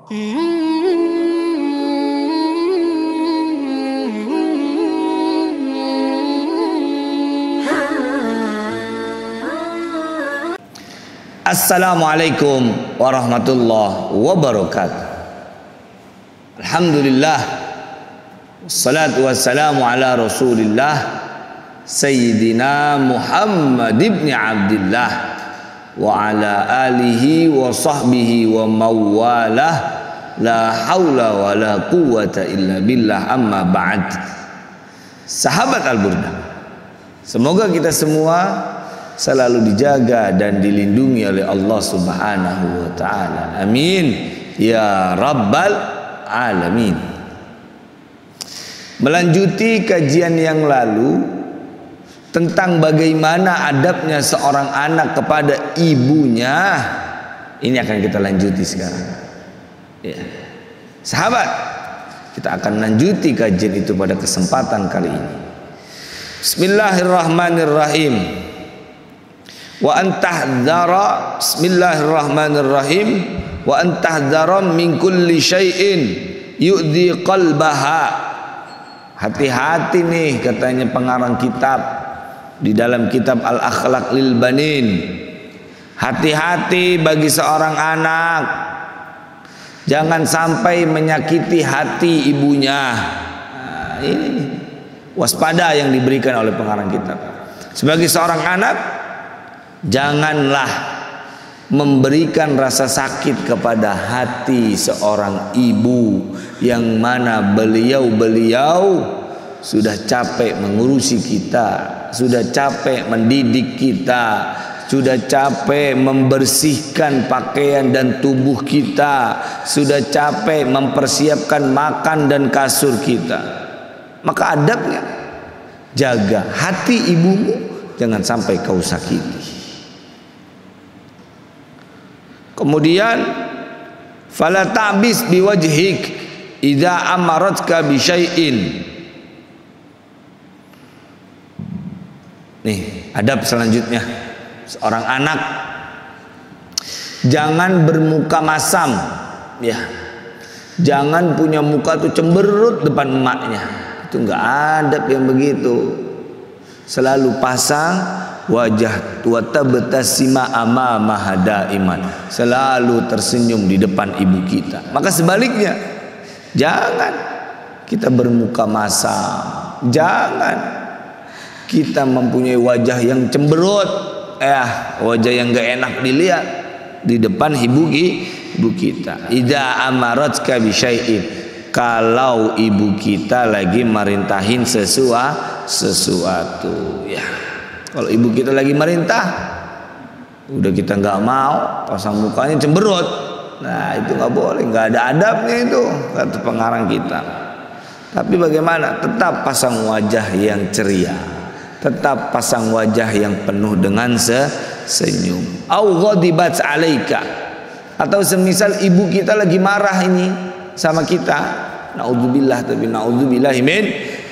Assalamualaikum warahmatullahi wabarakatuh. Alhamdulillah, wassalatu wassalamu ala rasulillah Sayyidina Muhammad ibn Abdillah wa ala alihi wa sahbihi wa mawalah. La hawla wa la quwwata illa billah, amma ba'd. Sahabat Al-Burda, semoga kita semua selalu dijaga dan dilindungi oleh Allah Subhanahu wa ta'ala. Amin ya rabbal alamin. Melanjuti kajian yang lalu tentang bagaimana adabnya seorang anak kepada ibunya, ini akan kita lanjuti sekarang ya. Sahabat, kita akan lanjuti kajian itu pada kesempatan kali ini. Bismillahirrahmanirrahim. Wa antahdhara, bismillahirrahmanirrahim, wa antahdhara min kulli syai'in yu'dhi qalbaha. Hati-hati nih, katanya pengarang kitab di dalam kitab Al-Akhlaq lil Banin. Hati-hati bagi seorang anak, jangan sampai menyakiti hati ibunya. Nah, ini waspada yang diberikan oleh pengarang kitab. Sebagai seorang anak, janganlah memberikan rasa sakit kepada hati seorang ibu yang mana beliau sudah capek mengurusi kita, sudah capek mendidik kita, sudah capek membersihkan pakaian dan tubuh kita, sudah capek mempersiapkan makan dan kasur kita. Maka adabnya, jaga hati ibumu, jangan sampai kau sakiti. Kemudian fala ta'bis biwajhik idza amaratka bi syai'in. Nih, adab selanjutnya seorang anak, jangan bermuka masam ya. Jangan punya muka tuh cemberut depan emaknya. Itu enggak adab yang begitu. Selalu pasang wajah wa tabtasima amamaha daiman, selalu tersenyum di depan ibu kita. Maka sebaliknya, jangan kita bermuka masam, jangan kita mempunyai wajah yang cemberut, wajah yang gak enak dilihat di depan ibu kita. Idza amaratka bi syai'in, kalau ibu kita lagi merintahin sesuatu ya. Kalau ibu kita lagi merintah, udah kita nggak mau, pasang mukanya cemberut. Nah, itu nggak boleh, nggak ada adabnya itu, kata pengarang kita. Tapi bagaimana? Tetap pasang wajah yang ceria, tetap pasang wajah yang penuh dengan senyum. Au ghadibat alaika, atau semisal ibu kita lagi marah ini sama kita, naudzubillah, tapi naudzubillahi min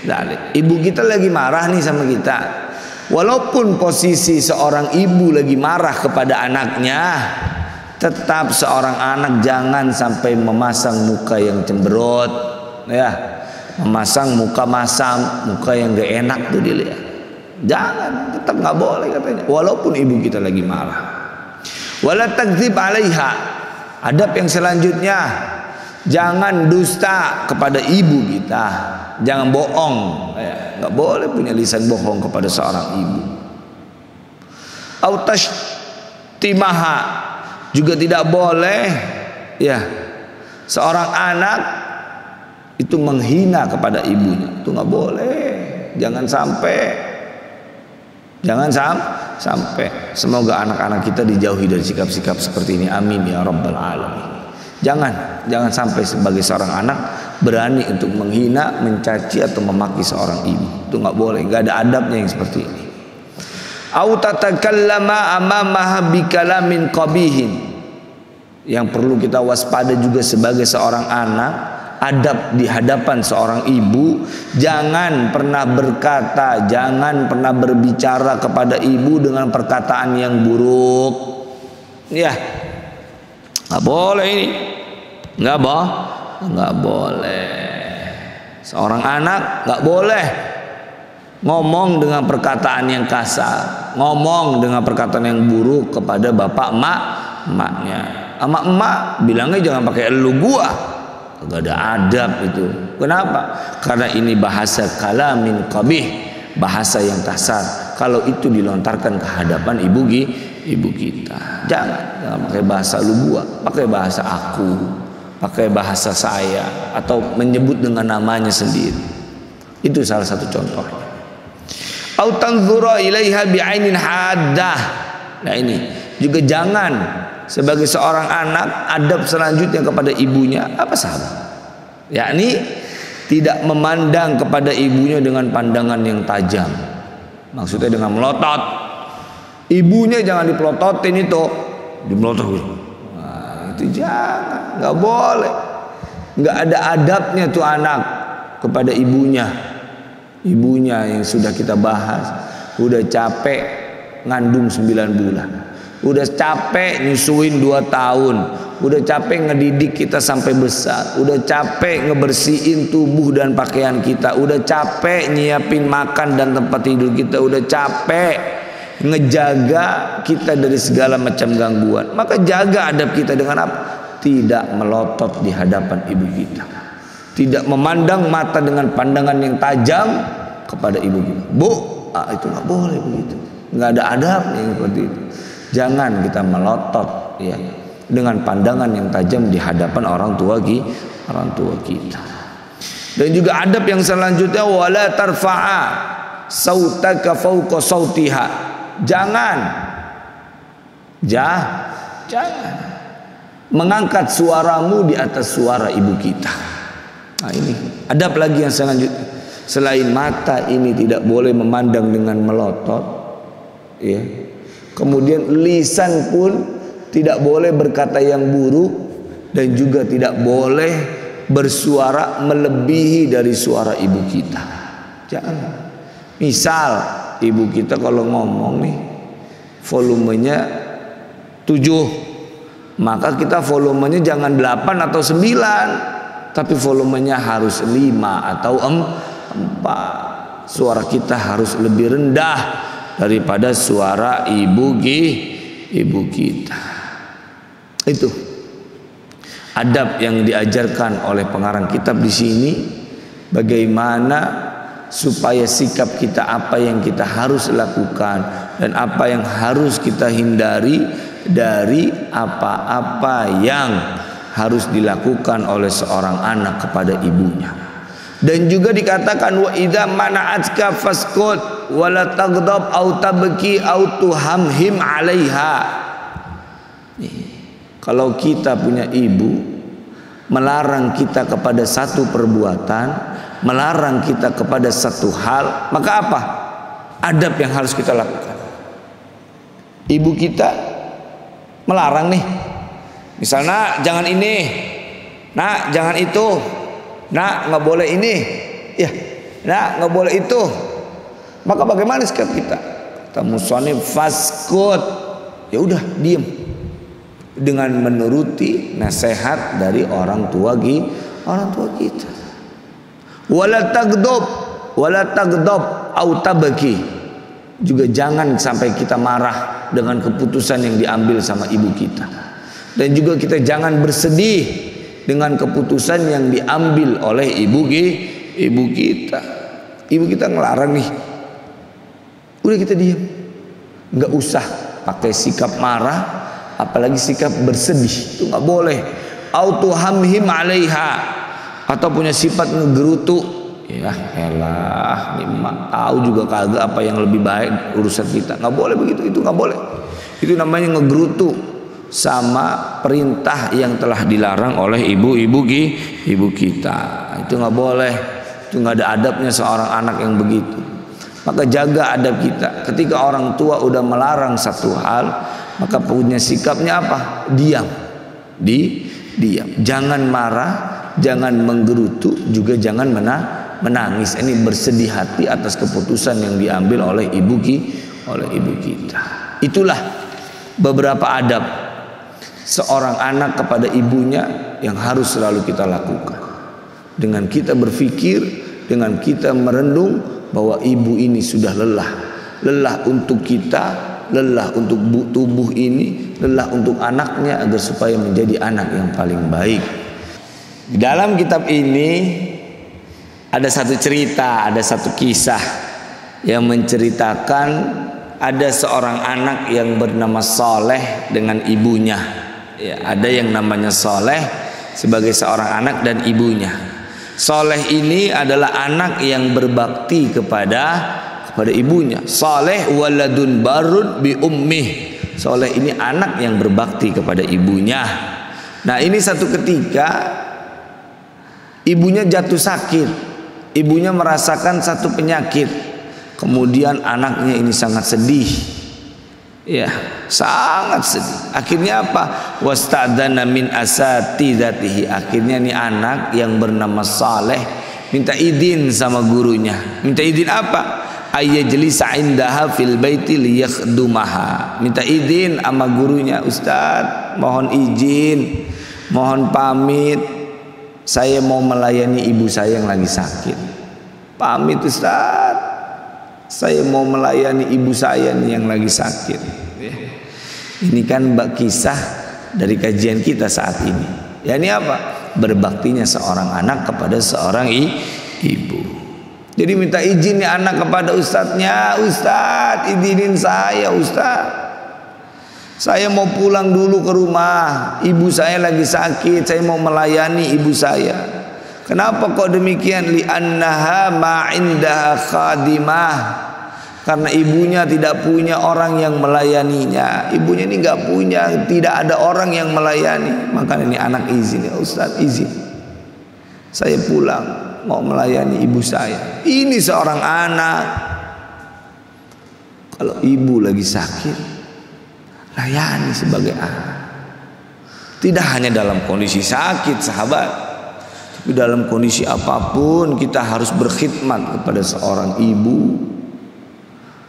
dzalik. Ibu kita lagi marah nih sama kita. Walaupun posisi seorang ibu lagi marah kepada anaknya, tetap seorang anak jangan sampai memasang muka yang cemberut ya, memasang muka masam, muka yang gak enak tuh dilihat. Jangan, tetap nggak boleh katanya, walaupun ibu kita lagi marah. Wala takdzib 'alaiha. Adab yang selanjutnya, jangan dusta kepada ibu kita, jangan bohong ya. Nggak boleh punya lisan bohong kepada seorang ibu. Autash timaha, juga tidak boleh ya seorang anak itu menghina kepada ibunya, itu nggak boleh. Jangan sampai. Semoga anak-anak kita dijauhi dari sikap-sikap seperti ini. Amin ya rabbal alamin. Jangan sampai sebagai seorang anak berani untuk menghina, mencaci atau memaki seorang ibu. Itu nggak boleh, nggak ada adabnya yang seperti ini. Au tatakallama amamaha bikalamin qabihin. Yang perlu kita waspada juga sebagai seorang anak, adab di hadapan seorang ibu, jangan pernah berkata, jangan pernah berbicara kepada ibu dengan perkataan yang buruk. Ya, nggak boleh ini. Nggak boleh. Seorang anak nggak boleh ngomong dengan perkataan yang kasar, ngomong dengan perkataan yang buruk kepada bapak emaknya. Sama emak bilangnya jangan pakai elu gua. Gak ada adab itu. Kenapa? Karena ini bahasa kalamin qabih, bahasa yang kasar. Kalau itu dilontarkan ke hadapan ibu kita, jangan pakai bahasa lu gua, pakai bahasa aku, pakai bahasa saya, atau menyebut dengan namanya sendiri. Itu salah satu contohnya. Au tanzura ilaiha bi'ainin haddah. Nah ini juga jangan sebagai seorang anak adab selanjutnya kepada ibunya apa sahabat? Yakni tidak memandang kepada ibunya dengan pandangan yang tajam. Maksudnya dengan melotot. Ibunya jangan dipelototin itu, dimelotot. Nah, itu jangan, nggak boleh. Nggak ada adabnya tuh anak kepada ibunya. Ibunya yang sudah kita bahas, udah capek ngandung 9 bulan, udah capek nyusuin 2 tahun, udah capek ngedidik kita sampai besar, udah capek ngebersihin tubuh dan pakaian kita, udah capek nyiapin makan dan tempat tidur kita, udah capek ngejaga kita dari segala macam gangguan. Maka jaga adab kita dengan apa? Tidak melotot di hadapan ibu kita, tidak memandang mata dengan pandangan yang tajam kepada ibu kita. Bu, itu nggak boleh begitu, nggak ada adabnya seperti itu. Jangan kita melotot ya dengan pandangan yang tajam di hadapan orang tua kita. Dan juga adab yang selanjutnya, wala tarfa'a sautaka fauqa sautiha. Jangan mengangkat suaramu di atas suara ibu kita. Nah ini adab lagi yang selanjutnya. Selain mata ini tidak boleh memandang dengan melotot, ya. Kemudian lisan pun tidak boleh berkata yang buruk, dan juga tidak boleh bersuara melebihi dari suara ibu kita. Jangan. Misal ibu kita kalau ngomong nih volumenya 7, maka kita volumenya jangan 8 atau 9, tapi volumenya harus 5 atau 4. Suara kita harus lebih rendah daripada suara ibu kita. Itu adab yang diajarkan oleh pengarang kitab di sini, bagaimana supaya sikap kita, apa yang kita harus lakukan dan apa yang harus kita hindari dari apa-apa yang harus dilakukan oleh seorang anak kepada ibunya. Dan juga dikatakan wa idza mana'atka faskut wa la taghdab au tabki au tuhamhim 'alaiha. Kalau kita punya ibu melarang kita kepada satu perbuatan, melarang kita kepada satu hal, maka apa? Adab yang harus kita lakukan. Ibu kita melarang nih, misalnya jangan ini, nak jangan itu, nak nggak boleh ini, ya, nak nggak boleh itu. Maka bagaimana sikap kita? Kata musannif faskut, ya udah diam dengan menuruti nasihat dari orang tua kita. Wala taghdab au tabki, juga jangan sampai kita marah dengan keputusan yang diambil sama ibu kita, dan juga kita jangan bersedih dengan keputusan yang diambil oleh ibu kita. Ibu kita ngelarang nih, udah kita diam, nggak usah pakai sikap marah, apalagi sikap bersedih, itu nggak boleh. Autuhamhim 'alaiha, atau punya sifat ngegerutu, ya elah nih mak tahu juga kagak apa yang lebih baik urusan kita. Nggak boleh begitu, itu nggak boleh. Itu namanya ngegerutu sama perintah yang telah dilarang oleh ibu kita. Itu nggak boleh. Itu nggak ada adabnya seorang anak yang begitu. Maka jaga adab kita. Ketika orang tua udah melarang satu hal, maka punya sikapnya apa? Diam. Diam. Jangan marah, jangan menggerutu, juga jangan menangis. Ini bersedih hati atas keputusan yang diambil oleh ibu kita. Itulah beberapa adab seorang anak kepada ibunya yang harus selalu kita lakukan. Dengan kita berpikir, dengan kita merenung bahwa ibu ini sudah lelah. Lelah untuk kita, lelah untuk tubuh ini, lelah untuk anaknya agar supaya menjadi anak yang paling baik. Di dalam kitab ini ada satu cerita, ada satu kisah yang menceritakan ada seorang anak yang bernama Saleh dengan ibunya. Ya, ada yang namanya Saleh sebagai seorang anak dan ibunya. Saleh ini adalah anak yang berbakti kepada ibunya. Saleh waladun barun bi ummih. Saleh ini anak yang berbakti kepada ibunya. Nah, ini satu ketika ibunya jatuh sakit. Ibunya merasakan satu penyakit. Kemudian anaknya ini sangat sedih. Ya, sangat sedih. Akhirnya apa? Wasta'dana min asatidatihi. Akhirnya nih anak yang bernama Saleh minta izin sama gurunya. Minta izin apa? Ayyajlisa indaha fil baiti liyakhdumaha. Minta izin sama gurunya, Ustaz, mohon izin, mohon pamit, saya mau melayani ibu saya yang lagi sakit. Pamit Ustaz, saya mau melayani ibu saya nih yang lagi sakit. Ini kan kisah dari kajian kita saat ini. Ya, ini apa? Berbaktinya seorang anak kepada seorang ibu. Jadi minta izin ya anak kepada ustadznya, Ustadz izinin saya Ustadz, saya mau pulang dulu ke rumah, ibu saya lagi sakit, saya mau melayani ibu saya. Kenapa kok demikian? Li'annaha ma'indaha khadimah. Karena ibunya tidak punya orang yang melayaninya. Ibunya ini nggak punya, tidak ada orang yang melayani. Maka ini anak izin, ya Ustadz izin, saya pulang mau melayani ibu saya. Ini seorang anak, kalau ibu lagi sakit, layani sebagai anak. Tidak hanya dalam kondisi sakit sahabat, tapi dalam kondisi apapun kita harus berkhidmat kepada seorang ibu,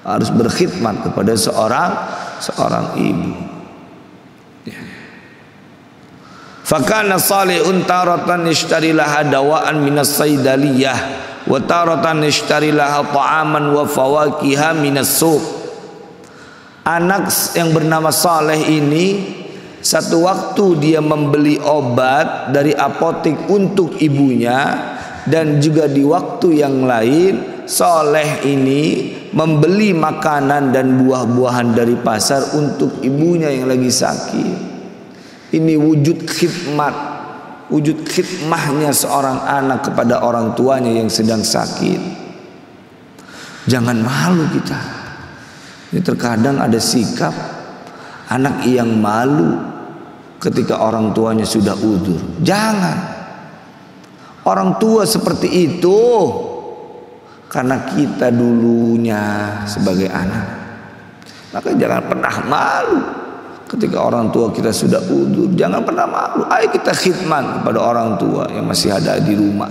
harus berkhidmat kepada seorang ibu. Fakana Salihun taratan yashtari laha dawaan minas saydaliyah wa taratan yashtari laha ta'aman wa fawakiha minas suq. Anak yang bernama Saleh ini satu waktu dia membeli obat dari apotek untuk ibunya, dan juga di waktu yang lain Saleh ini membeli makanan dan buah-buahan dari pasar untuk ibunya yang lagi sakit. Ini wujud khidmat, wujud khidmahnya seorang anak kepada orang tuanya yang sedang sakit. Jangan malu kita. Ini terkadang ada sikap anak yang malu ketika orang tuanya sudah udzur. Jangan. Orang tua seperti itu karena kita dulunya sebagai anak. Maka jangan pernah malu ketika orang tua kita sudah udzur. Jangan pernah malu. Ayo kita khidmat kepada orang tua yang masih ada di rumah,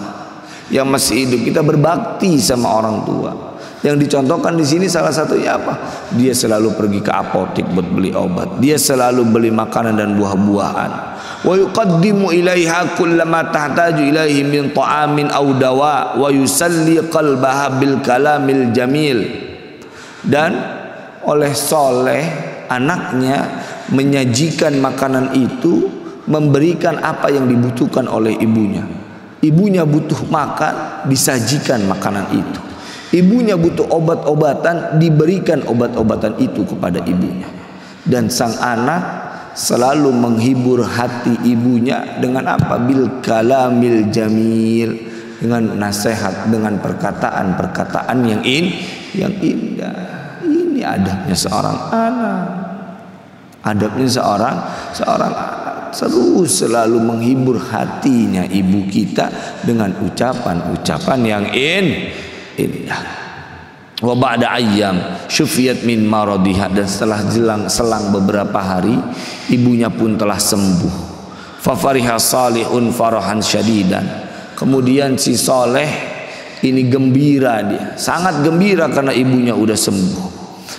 yang masih hidup. Kita berbakti sama orang tua. Yang dicontohkan di sini salah satunya apa? Dia selalu pergi ke apotek buat beli obat. Dia selalu beli makanan dan buah-buahan. Wa yuqaddimu ilaiha kullama tahtaju ilaihi min ta'amin aw dawa wa yusalli qalbaha bil kalamil jamil. Dan oleh Saleh anaknya menyajikan makanan itu, memberikan apa yang dibutuhkan oleh ibunya. Ibunya butuh makan, disajikan makanan itu. Ibunya butuh obat-obatan, diberikan obat-obatan itu kepada ibunya. Dan sang anak selalu menghibur hati ibunya dengan apa? Bil kalamil jamil, dengan nasihat, dengan perkataan-perkataan yang indah. Ini adabnya seorang anak. Adabnya seorang anak, terus selalu menghibur hatinya ibu kita dengan ucapan-ucapan yang indah. Wa ba'da ayyam syufiyat min maradiha, dan setelah selang beberapa hari ibunya pun telah sembuh. Fa fariha Salihun farahan syadidan. Kemudian si Saleh ini gembira, dia sangat gembira karena ibunya udah sembuh.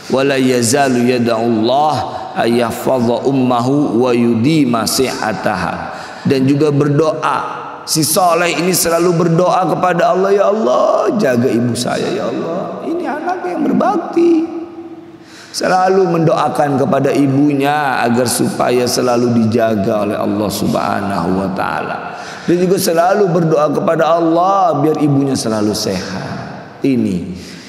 Wala yazalu yad'ullah ayyahfadha ummahu wa yudima sihhataha. Dan juga berdoa, si soleh ini selalu berdoa kepada Allah, ya Allah jaga ibu saya, ya Allah, ini anak yang berbakti. Selalu mendoakan kepada ibunya agar supaya selalu dijaga oleh Allah Subhanahu wa taala. Dan juga selalu berdoa kepada Allah biar ibunya selalu sehat. Ini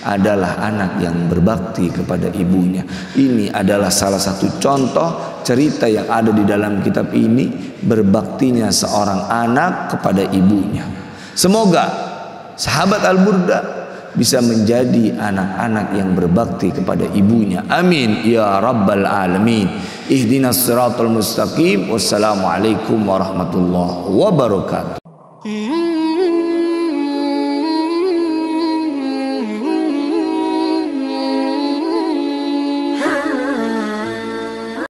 adalah anak yang berbakti kepada ibunya. Ini adalah salah satu contoh cerita yang ada di dalam kitab ini, berbaktinya seorang anak kepada ibunya. Semoga sahabat Al-Burda bisa menjadi anak-anak yang berbakti kepada ibunya. Amin ya rabbal alamin. Ihdinas siratal mustaqim. Wassalamualaikum warahmatullahi wabarakatuh.